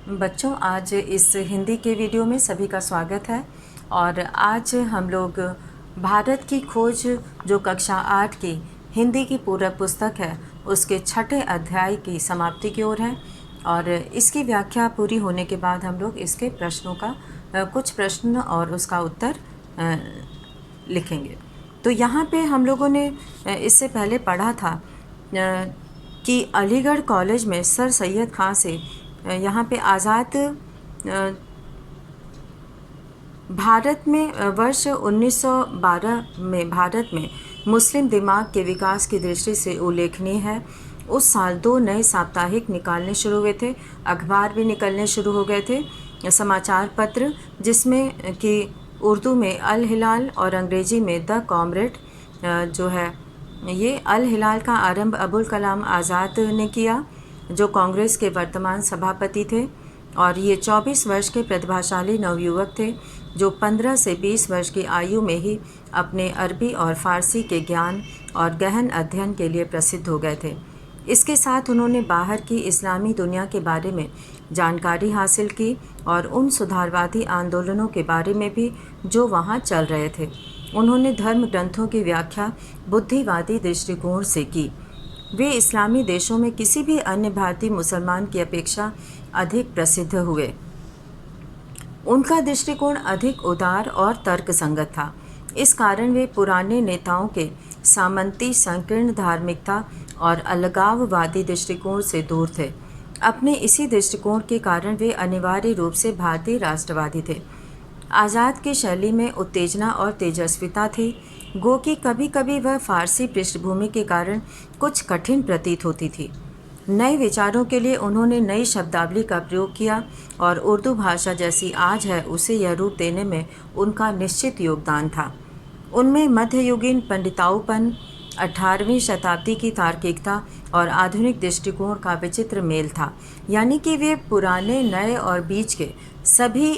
बच्चों, आज इस हिंदी के वीडियो में सभी का स्वागत है। और आज हम लोग भारत की खोज जो कक्षा 8 की हिंदी की पूरक पुस्तक है उसके 6ठे अध्याय की समाप्ति की ओर हैं। और इसकी व्याख्या पूरी होने के बाद हम लोग इसके प्रश्नों का कुछ प्रश्न और उसका उत्तर लिखेंगे। तो यहाँ पे हम लोगों ने इससे पहले पढ़ा था कि अलीगढ़ कॉलेज में सर सैयद खां से यहाँ पे आज़ाद भारत में वर्ष 1912 में भारत में मुस्लिम दिमाग के विकास की दृष्टि से उल्लेखनीय है। उस साल 2 नए साप्ताहिक निकालने शुरू हुए थे, अखबार भी निकलने शुरू हो गए थे, समाचार पत्र, जिसमें कि उर्दू में अल हिलाल और अंग्रेज़ी में द कॉमरेड जो है। ये अल हिलाल का आरंभ अबुल कलाम आज़ाद ने किया, जो कांग्रेस के वर्तमान सभापति थे। और ये 24 वर्ष के प्रतिभाशाली नवयुवक थे जो 15 से 20 वर्ष की आयु में ही अपने अरबी और फ़ारसी के ज्ञान और गहन अध्ययन के लिए प्रसिद्ध हो गए थे। इसके साथ उन्होंने बाहर की इस्लामी दुनिया के बारे में जानकारी हासिल की और उन सुधारवादी आंदोलनों के बारे में भी जो वहाँ चल रहे थे। उन्होंने धर्म ग्रंथों की व्याख्या बुद्धिवादी दृष्टिकोण से की। वे इस्लामी देशों में किसी भी अन्य भारतीय मुसलमान की अपेक्षा अधिक प्रसिद्ध हुए। उनका दृष्टिकोण अधिक उदार और तर्कसंगत था। इस कारण वे पुराने नेताओं के सामंती संकीर्ण धार्मिकता और अलगाववादी दृष्टिकोण से दूर थे। अपने इसी दृष्टिकोण के कारण वे अनिवार्य रूप से भारतीय राष्ट्रवादी थे। आज़ाद की शैली में उत्तेजना और तेजस्विता थी, गो कि कभी कभी वह फारसी पृष्ठभूमि के कारण कुछ कठिन प्रतीत होती थी। नए विचारों के लिए उन्होंने नई शब्दावली का प्रयोग किया और उर्दू भाषा जैसी आज है उसे यह रूप देने में उनका निश्चित योगदान था। उनमें मध्ययुगीन पंडिताऊपन, 18वीं शताब्दी की तार्किकता और आधुनिक दृष्टिकोण का विचित्र मेल था। यानी कि वे पुराने, नए और बीच के सभी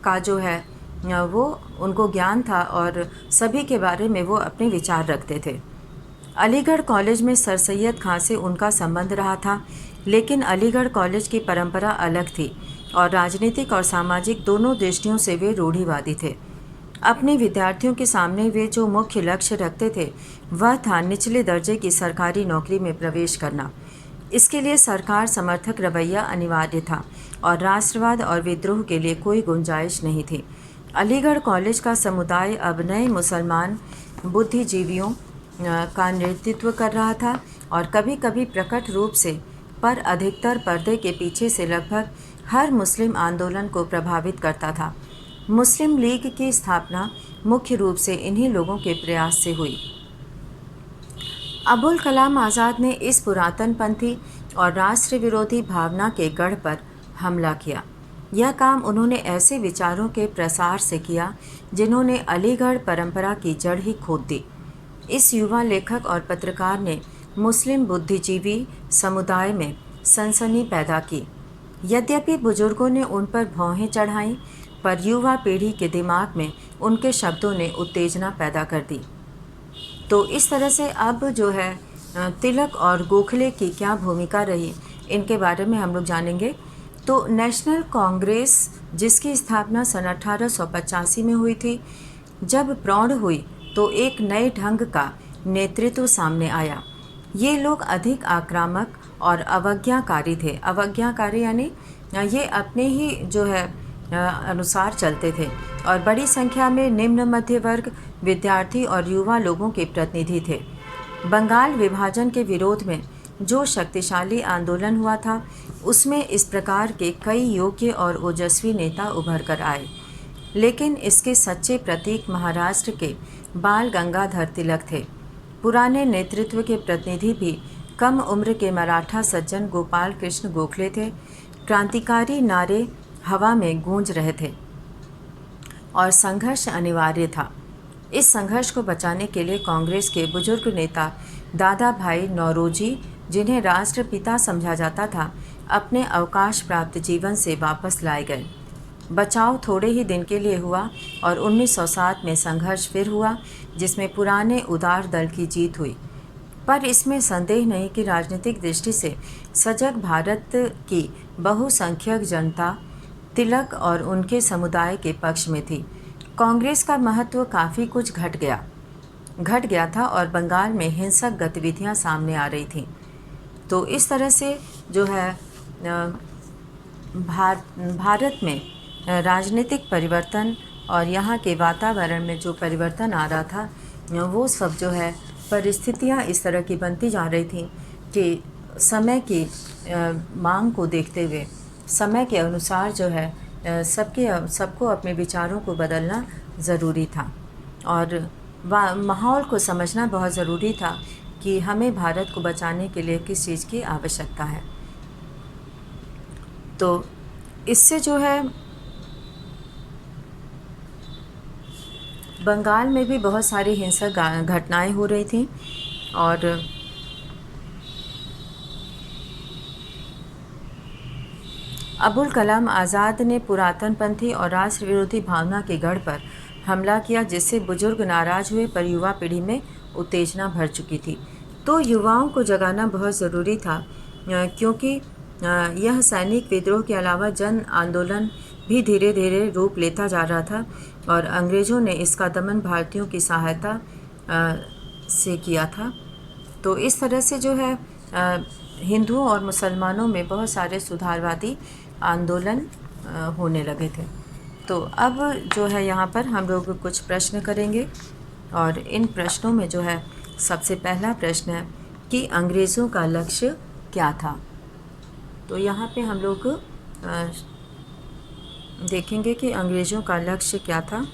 का जो है वो उनको ज्ञान था और सभी के बारे में वो अपने विचार रखते थे। अलीगढ़ कॉलेज में सर सैयद खां से उनका संबंध रहा था, लेकिन अलीगढ़ कॉलेज की परंपरा अलग थी और राजनीतिक और सामाजिक दोनों दृष्टियों से वे रूढ़िवादी थे। अपने विद्यार्थियों के सामने वे जो मुख्य लक्ष्य रखते थे वह था निचले दर्जे की सरकारी नौकरी में प्रवेश करना। इसके लिए सरकार समर्थक रवैया अनिवार्य था और राष्ट्रवाद और विद्रोह के लिए कोई गुंजाइश नहीं थी। अलीगढ़ कॉलेज का समुदाय अब नए मुसलमान बुद्धिजीवियों का नेतृत्व कर रहा था और कभी कभी प्रकट रूप से, पर अधिकतर पर्दे के पीछे से लगभग हर मुस्लिम आंदोलन को प्रभावित करता था। मुस्लिम लीग की स्थापना मुख्य रूप से इन्हीं लोगों के प्रयास से हुई। अबुल कलाम आज़ाद ने इस पुरातनपंथी और राष्ट्र विरोधी भावना के गढ़ पर हमला किया। यह काम उन्होंने ऐसे विचारों के प्रसार से किया जिन्होंने अलीगढ़ परंपरा की जड़ ही खोद दी। इस युवा लेखक और पत्रकार ने मुस्लिम बुद्धिजीवी समुदाय में सनसनी पैदा की। यद्यपि बुजुर्गों ने उन पर भौहें चढ़ाईं, पर युवा पीढ़ी के दिमाग में उनके शब्दों ने उत्तेजना पैदा कर दी। तो इस तरह से अब जो है तिलक और गोखले की क्या भूमिका रही, इनके बारे में हम लोग जानेंगे। तो नेशनल कांग्रेस, जिसकी स्थापना सन 1885 में हुई थी, जब प्रौढ़ हुई तो एक नए ढंग का नेतृत्व सामने आया। ये लोग अधिक आक्रामक और अवज्ञाकारी थे। अवज्ञाकारी यानी ये अपने ही जो है अनुसार चलते थे और बड़ी संख्या में निम्न मध्य वर्ग, विद्यार्थी और युवा लोगों के प्रतिनिधि थे। बंगाल विभाजन के विरोध में जो शक्तिशाली आंदोलन हुआ था उसमें इस प्रकार के कई योग्य और ओजस्वी नेता उभर कर आए, लेकिन इसके सच्चे प्रतीक महाराष्ट्र के बाल गंगाधर तिलक थे। पुराने नेतृत्व के प्रतिनिधि भी कम उम्र के मराठा सज्जन गोपाल कृष्ण गोखले थे। क्रांतिकारी नारे हवा में गूंज रहे थे और संघर्ष अनिवार्य था। इस संघर्ष को बचाने के लिए कांग्रेस के बुजुर्ग नेता दादा भाई नौरोजी, जिन्हें राष्ट्रपिता समझा जाता था, अपने अवकाश प्राप्त जीवन से वापस लाए गए। बचाव थोड़े ही दिन के लिए हुआ और 1907 में संघर्ष फिर हुआ, जिसमें पुराने उदार दल की जीत हुई। पर इसमें संदेह नहीं कि राजनीतिक दृष्टि से सजग भारत की बहुसंख्यक जनता तिलक और उनके समुदाय के पक्ष में थी। कांग्रेस का महत्व काफ़ी कुछ घट गया था और बंगाल में हिंसक गतिविधियां सामने आ रही थीं। तो इस तरह से जो है भारत में राजनीतिक परिवर्तन और यहाँ के वातावरण में जो परिवर्तन आ रहा था, वो सब जो है परिस्थितियाँ इस तरह की बनती जा रही थी कि समय की मांग को देखते हुए, समय के अनुसार जो है सबको अपने विचारों को बदलना ज़रूरी था और माहौल को समझना बहुत ज़रूरी था कि हमें भारत को बचाने के लिए किस चीज़ की आवश्यकता है। तो इससे जो है बंगाल में भी बहुत सारी हिंसक घटनाएं हो रही थी और अबुल कलाम आज़ाद ने पुरातनपंथी और राष्ट्र विरोधी भावना के गढ़ पर हमला किया, जिससे बुजुर्ग नाराज़ हुए पर युवा पीढ़ी में उत्तेजना भर चुकी थी। तो युवाओं को जगाना बहुत ज़रूरी था क्योंकि यह सैनिक विद्रोह के अलावा जन आंदोलन भी धीरे धीरे रूप लेता जा रहा था और अंग्रेज़ों ने इसका दमन भारतीयों की सहायता से किया था। तो इस तरह से जो है हिंदुओं और मुसलमानों में बहुत सारे सुधारवादी आंदोलन होने लगे थे। तो अब जो है यहाँ पर हम लोग कुछ प्रश्न करेंगे और इन प्रश्नों में जो है सबसे पहला प्रश्न है कि अंग्रेज़ों का लक्ष्य क्या था। तो यहाँ पे हम लोग देखेंगे कि अंग्रेज़ों का लक्ष्य क्या था।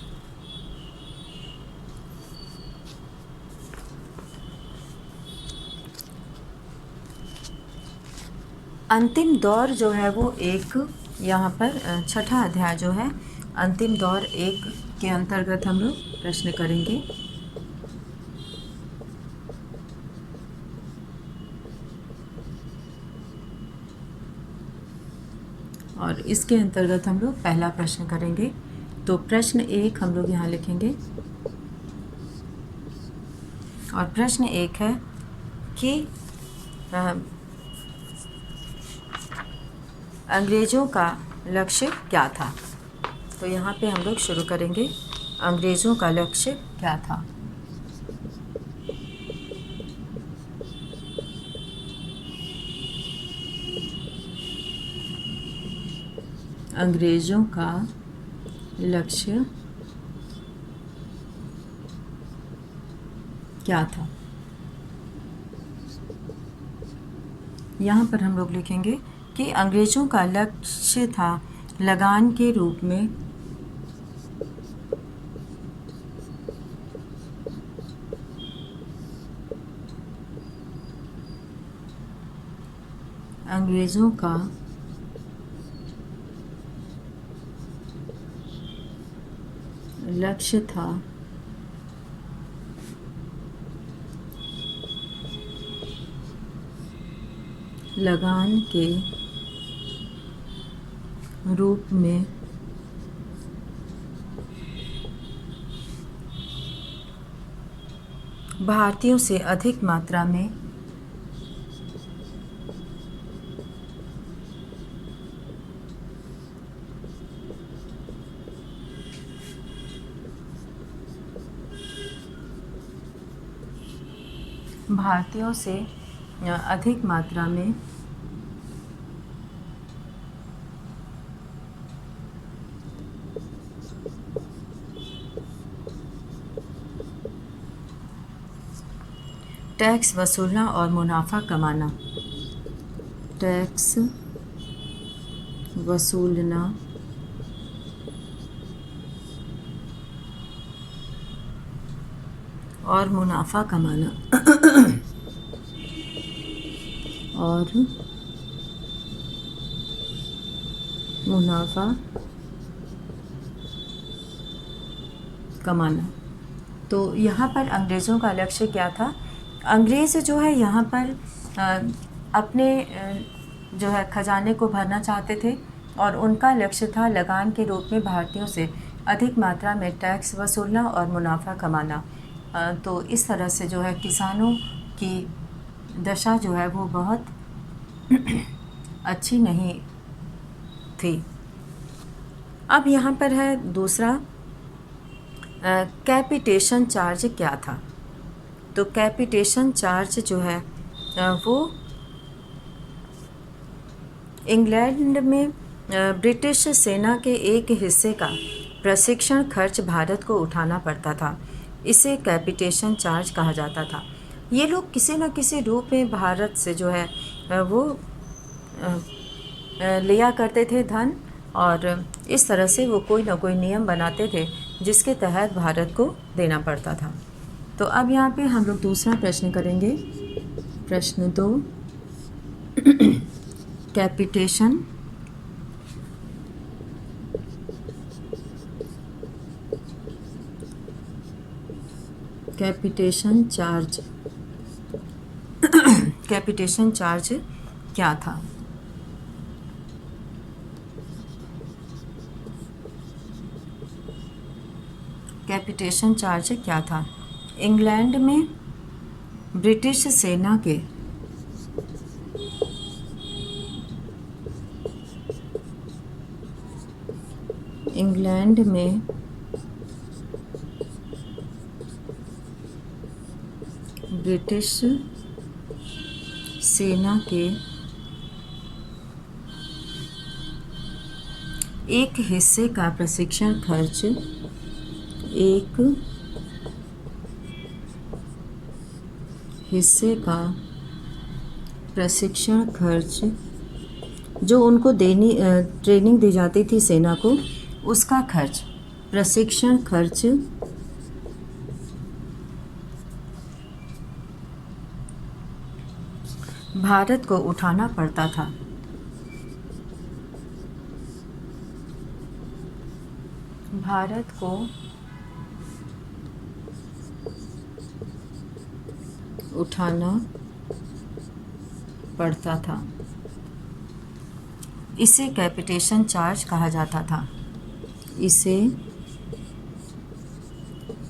अंतिम दौर जो है वो एक, यहाँ पर छठा अध्याय जो है अंतिम दौर एक के अंतर्गत हम लोग प्रश्न करेंगे। और इसके अंतर्गत हम लोग पहला प्रश्न करेंगे। तो प्रश्न एक हम लोग यहाँ लिखेंगे और प्रश्न एक है कि अंग्रेज़ों का लक्ष्य क्या था। तो यहाँ पे हम लोग शुरू करेंगे, अंग्रेज़ों का लक्ष्य क्या था। अंग्रेज़ों का लक्ष्य क्या था। यहाँ पर हम लोग लिखेंगे कि अंग्रेज़ों का लक्ष्य था लगान के रूप में अंग्रेज़ों का लक्ष्य था लगान के रूप में भारतीयों से अधिक मात्रा में टैक्स वसूलना और मुनाफा कमाना। टैक्स वसूलना और मुनाफा कमाना और मुनाफा कमाना। तो यहाँ पर अंग्रेज़ों का लक्ष्य क्या था। अंग्रेज़ जो है यहाँ पर अपने जो है खजाने को भरना चाहते थे और उनका लक्ष्य था लगान के रूप में भारतीयों से अधिक मात्रा में टैक्स वसूलना और मुनाफा कमाना। तो इस तरह से जो है किसानों की दशा जो है वो बहुत अच्छी नहीं थी। अब यहाँ पर है दूसरा, कैपिटेशन चार्ज क्या था। तो कैपिटेशन चार्ज जो है वो इंग्लैंड में ब्रिटिश सेना के एक हिस्से का प्रशिक्षण खर्च भारत को उठाना पड़ता था। इसे कैपिटेशन चार्ज कहा जाता था। ये लोग किसी न किसी रूप में भारत से जो है वो लिया करते थे धन, और इस तरह से वो कोई ना कोई नियम बनाते थे जिसके तहत भारत को देना पड़ता था। तो अब यहाँ पे हम लोग दूसरा प्रश्न करेंगे। प्रश्न 2, कैपिटेशन चार्ज कैपिटेशन चार्ज क्या था। कैपिटेशन चार्ज क्या था। इंग्लैंड में ब्रिटिश सेना के ब्रिटिश सेना के एक हिस्से का प्रशिक्षण खर्च जो उनको ट्रेनिंग दी जाती थी सेना को, उसका खर्च, प्रशिक्षण खर्च भारत को उठाना पड़ता था। इसे कैपिटेशन चार्ज कहा जाता था। इसे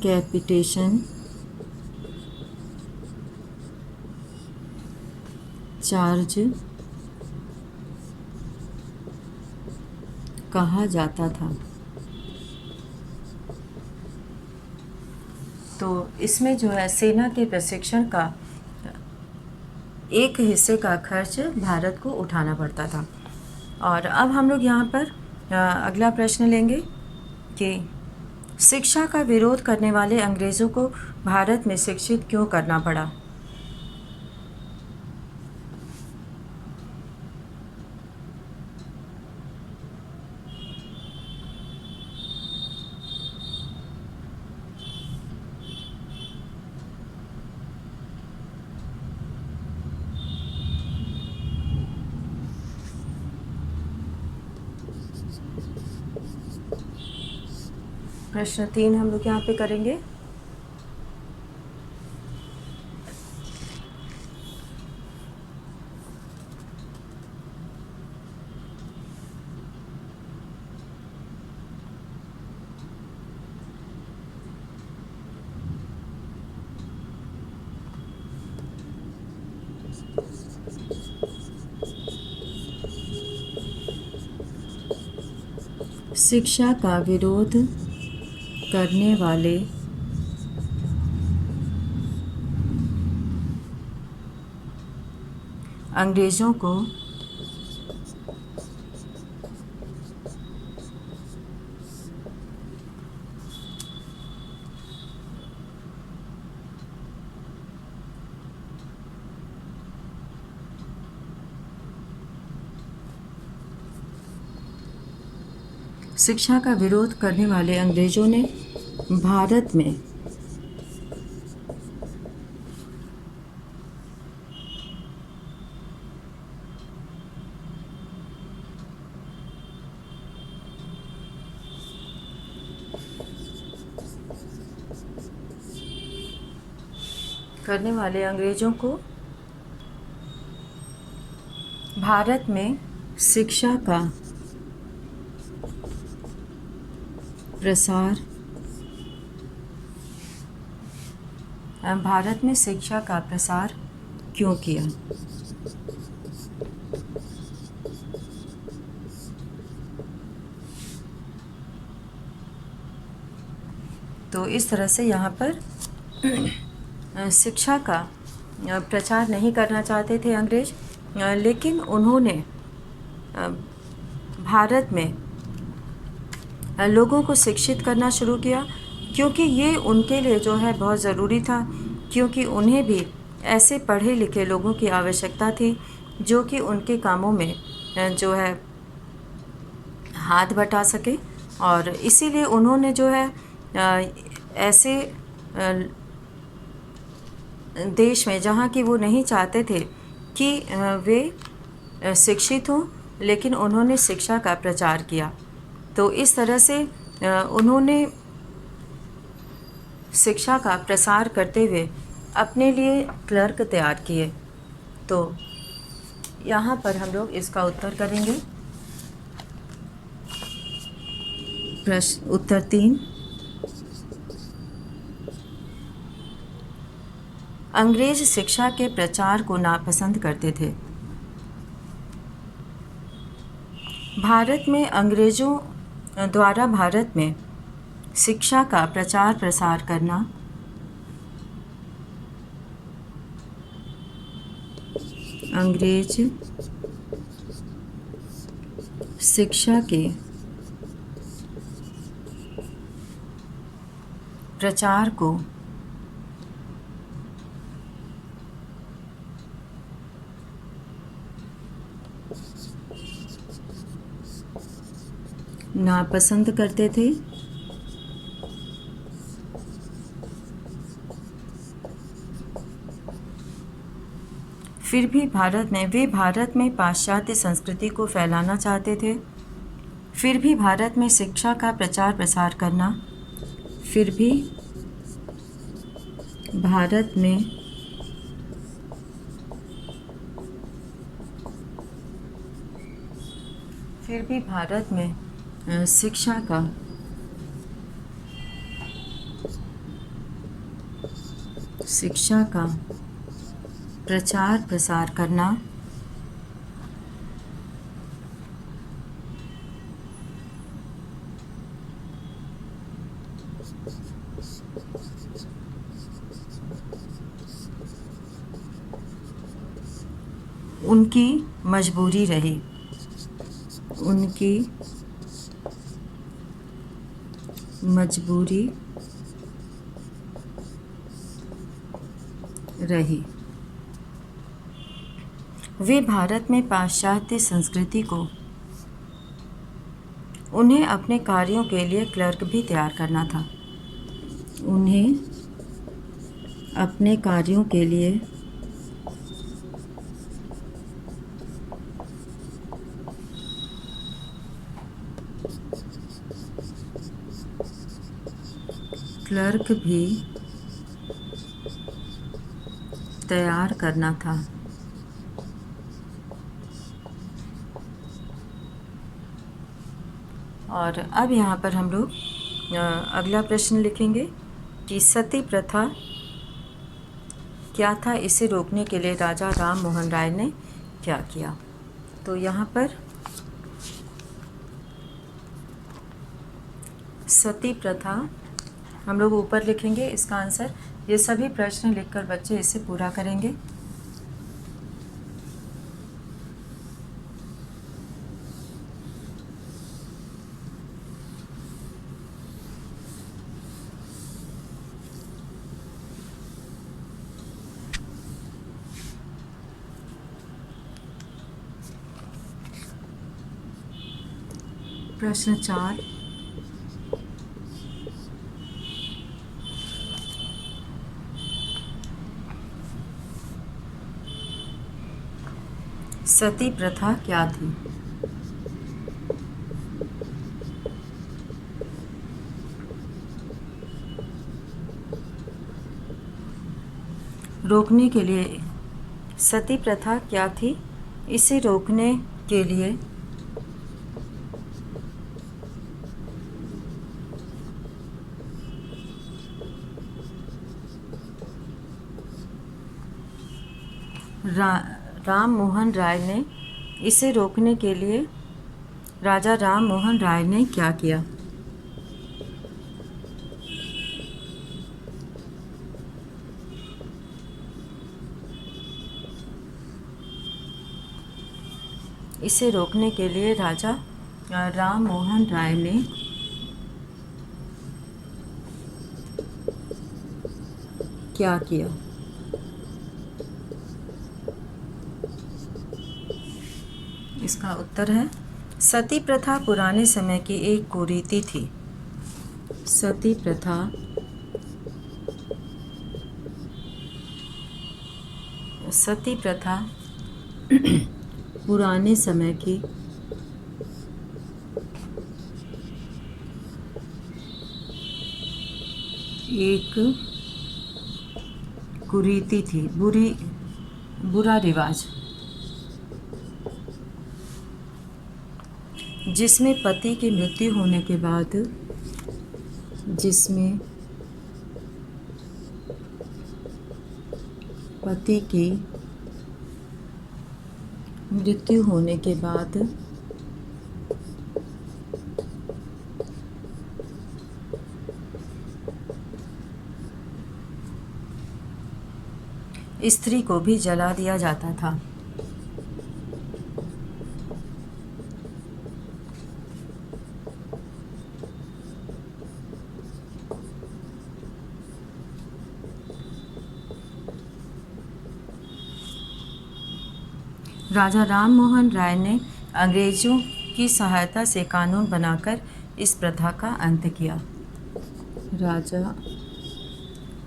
कैपिटेशन चार्ज कहा जाता था। तो इसमें जो है सेना के प्रशिक्षण का एक हिस्से का खर्च भारत को उठाना पड़ता था। और अब हम लोग यहाँ पर अगला प्रश्न लेंगे कि शिक्षा का विरोध करने वाले अंग्रेज़ों को भारत में शिक्षित क्यों करना पड़ा। प्रश्न 3 हम लोग यहाँ पे करेंगे। शिक्षा का विरोध करने वाले अंग्रेज़ों को शिक्षा का विरोध करने वाले अंग्रेज़ों ने भारत में भारत में शिक्षा का प्रसार क्यों किया। तो इस तरह से यहाँ पर शिक्षा का प्रचार नहीं करना चाहते थे अंग्रेज, लेकिन उन्होंने भारत में लोगों को शिक्षित करना शुरू किया, क्योंकि ये उनके लिए जो है बहुत ज़रूरी था, क्योंकि उन्हें भी ऐसे पढ़े लिखे लोगों की आवश्यकता थी जो कि उनके कामों में जो है हाथ बटा सके। और इसीलिए उन्होंने जो है ऐसे देश में जहाँ कि वो नहीं चाहते थे कि वे शिक्षित हों, लेकिन उन्होंने शिक्षा का प्रचार किया। तो इस तरह से उन्होंने शिक्षा का प्रसार करते हुए अपने लिए क्लर्क तैयार किए। तो यहाँ पर हम लोग इसका उत्तर करेंगे। प्रश्न उत्तर 3, अंग्रेज शिक्षा के प्रचार को नापसंद करते थे। भारत में अंग्रेजों द्वारा भारत में शिक्षा का प्रचार प्रसार करना अंग्रेज शिक्षा के प्रचार को नापसंद करते थे। फिर भी भारत में पाश्चात्य संस्कृति को फैलाना चाहते थे। फिर भी भारत में शिक्षा का प्रचार प्रसार करना, फिर भी भारत में शिक्षा का प्रचार प्रसार करना उनकी मजबूरी रही। वे भारत में पाश्चात्य संस्कृति को, उन्हें अपने कार्यों के लिए क्लर्क भी तैयार करना था। उन्हें अपने कार्यों के लिए क्लर्क भी तैयार करना था। और अब यहाँ पर हम लोग अगला प्रश्न लिखेंगे कि सती प्रथा क्या था, इसे रोकने के लिए राजा राम मोहन राय ने क्या किया। तो यहाँ पर सती प्रथा हम लोग ऊपर लिखेंगे इसका आंसर। ये सभी प्रश्न लिखकर बच्चे इसे पूरा करेंगे। प्रश्न 4, सती प्रथा क्या थी। रोकने के लिए सती प्रथा क्या थी, इसे रोकने के लिए राम मोहन राय ने, इसे रोकने के लिए राजा राम मोहन राय ने क्या किया। इसे रोकने के लिए राजा राम मोहन राय ने क्या किया? इसका उत्तर है सती प्रथा पुराने समय की एक कुरीति थी। सती प्रथा पुराने समय की एक कुरीति थी, बुरा रिवाज, जिसमें पति की मृत्यु होने के बाद स्त्री को भी जला दिया जाता था। राजा राम मोहन राय ने अंग्रेजों की सहायता से कानून बनाकर इस प्रथा का अंत किया। राजा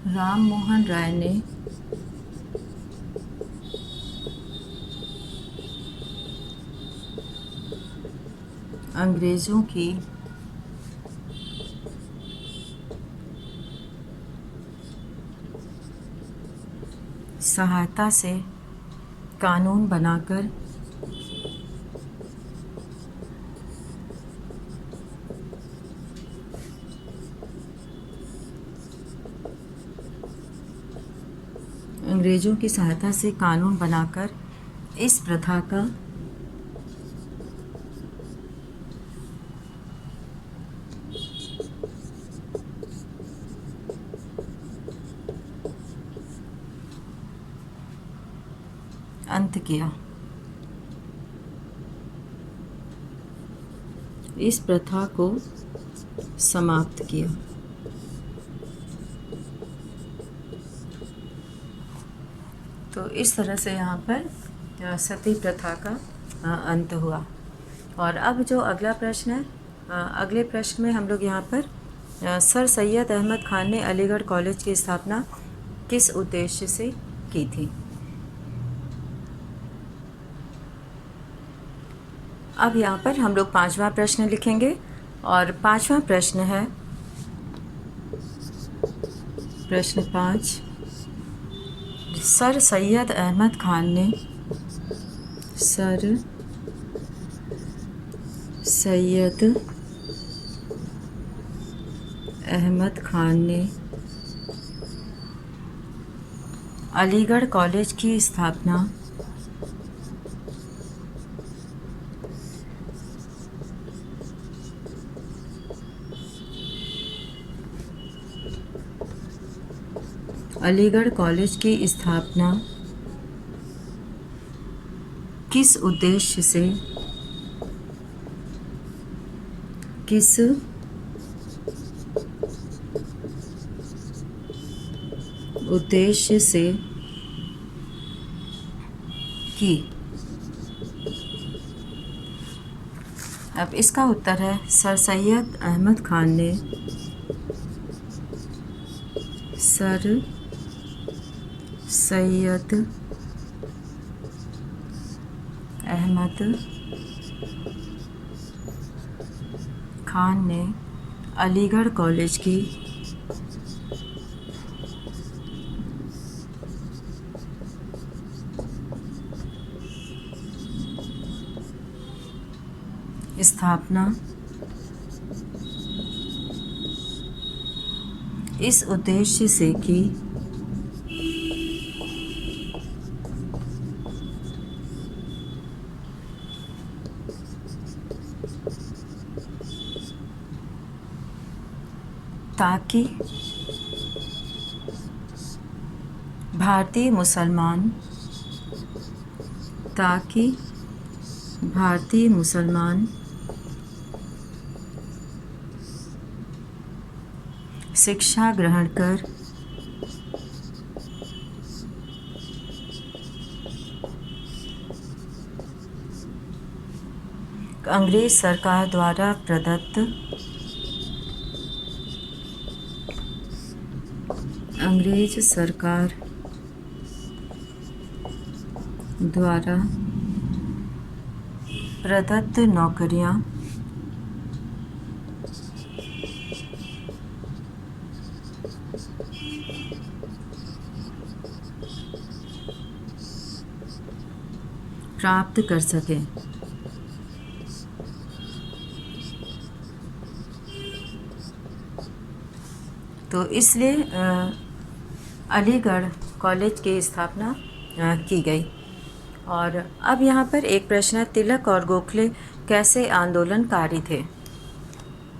राम मोहन राय ने अंग्रेजों की सहायता से कानून बनाकर इस प्रथा का अंत किया। इस प्रथा को समाप्त किया। तो इस तरह से यहाँ पर सती प्रथा का अंत हुआ। और अब जो अगला प्रश्न है, अगले प्रश्न में हम लोग यहाँ पर सर सैयद अहमद खान ने अलीगढ़ कॉलेज की स्थापना किस उद्देश्य से की थी? अब यहाँ पर हम लोग 5वां प्रश्न लिखेंगे और 5वां प्रश्न है, प्रश्न 5, सर सैयद अहमद खान ने अलीगढ़ कॉलेज की स्थापना किस उद्देश्य से की? अब इसका उत्तर है सर सैयद अहमद खान ने अलीगढ़ कॉलेज की स्थापना इस उद्देश्य से की ताकि भारतीय भारतीय मुसलमान शिक्षा ग्रहण कर अंग्रेज सरकार द्वारा प्रदत्त अंग्रेज सरकार द्वारा प्रदत्त नौकरियां प्राप्त कर सकें। तो इसलिए अलीगढ़ कॉलेज की स्थापना की गई। और अब यहाँ पर एक प्रश्न है, तिलक और गोखले कैसे आंदोलनकारी थे?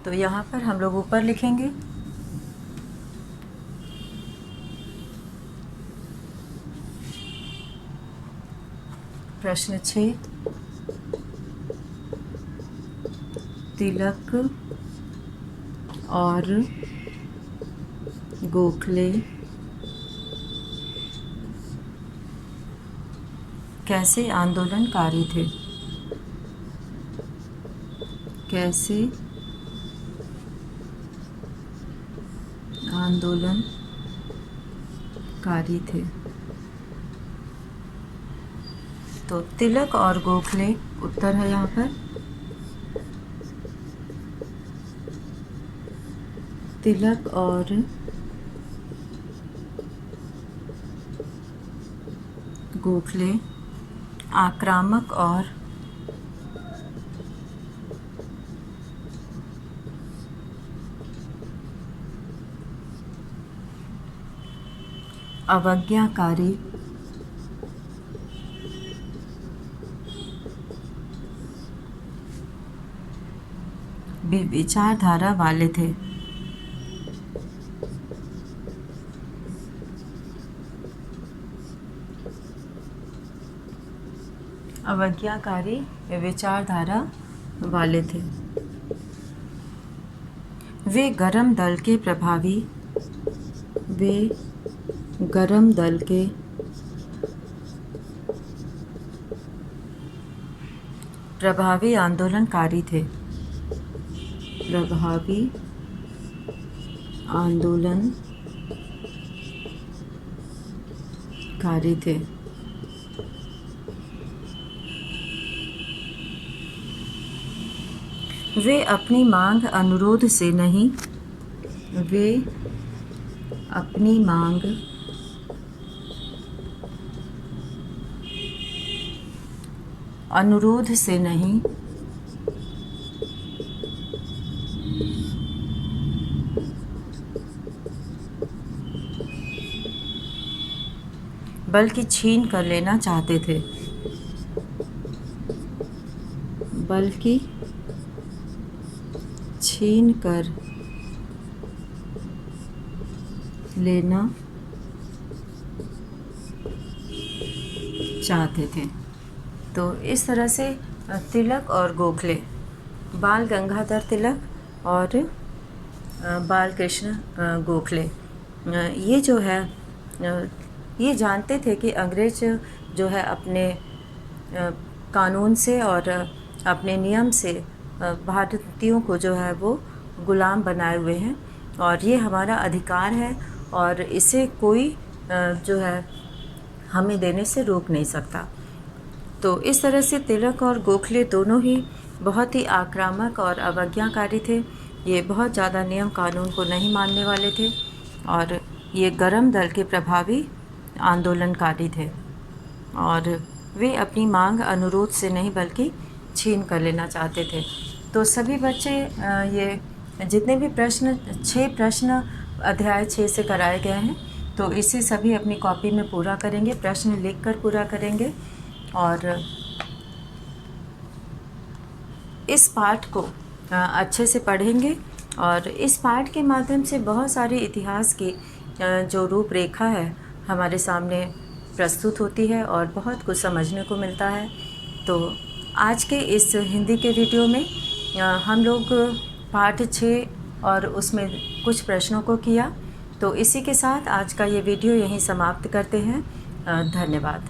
तो यहाँ पर हम लोग ऊपर लिखेंगे प्रश्न 6, तिलक और गोखले कैसे आंदोलनकारी थे? कैसे आंदोलनकारी थे? तो तिलक और गोखले उत्तर है यहाँ पर। तिलक और गोखले आक्रामक और अवज्ञाकारी विचारधारा वाले थे। अवज्ञाकारी विचारधारा वाले थे। वे गरम दल के प्रभावी आंदोलनकारी थे। प्रभावी आंदोलनकारी थे। वे अपनी मांग अनुरोध से नहीं, वे अपनी मांग अनुरोध से नहीं, बल्कि छीन कर लेना चाहते थे। बल्कि छीन कर लेना चाहते थे। तो इस तरह से तिलक और गोखले, बाल गंगाधर तिलक और बाल कृष्ण गोखले, ये जो है ये जानते थे कि अंग्रेज जो है अपने कानून से और अपने नियम से भारतीयों को जो है वो गुलाम बनाए हुए हैं और ये हमारा अधिकार है और इसे कोई जो है हमें देने से रोक नहीं सकता। तो इस तरह से तिलक और गोखले दोनों ही बहुत ही आक्रामक और अवज्ञाकारी थे। ये बहुत ज़्यादा नियम कानून को नहीं मानने वाले थे और ये गरम दल के प्रभावी आंदोलनकारी थे और वे अपनी मांग अनुरोध से नहीं बल्कि छीन कर लेना चाहते थे। तो सभी बच्चे ये जितने भी प्रश्न 6 प्रश्न अध्याय 6 से कराए गए हैं तो इसे सभी अपनी कॉपी में पूरा करेंगे, प्रश्न लिखकर पूरा करेंगे और इस पाठ को अच्छे से पढ़ेंगे और इस पाठ के माध्यम से बहुत सारे इतिहास की जो रूपरेखा है हमारे सामने प्रस्तुत होती है और बहुत कुछ समझने को मिलता है। तो आज के इस हिंदी के वीडियो में हम लोग पाठ 6 और उसमें कुछ प्रश्नों को किया। तो इसी के साथ आज का ये वीडियो यहीं समाप्त करते हैं। धन्यवाद।